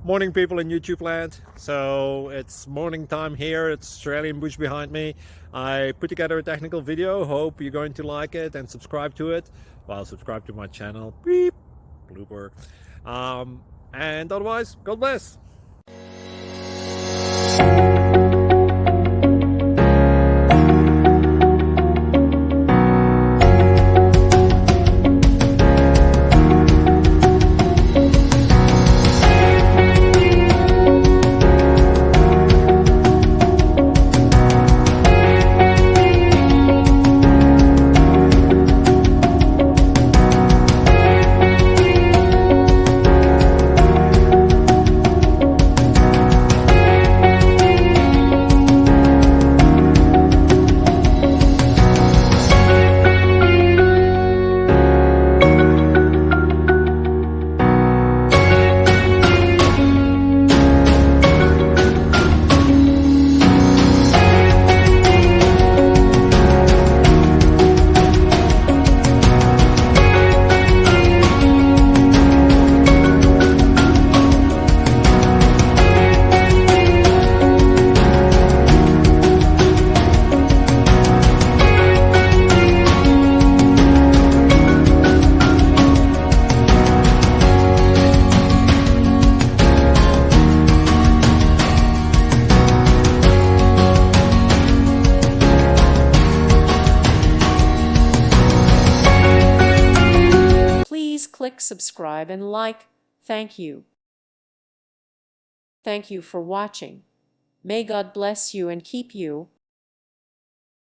Morning, people in YouTube land. So it's morning time here. It's Australian bush behind me. I put together a technical video. Hope you're going to like it and subscribe to it. Well, subscribe to my channel. Beep, blooper. And otherwise, God bless. Please click subscribe and like. Thank you. Thank you for watching. May God bless you and keep you.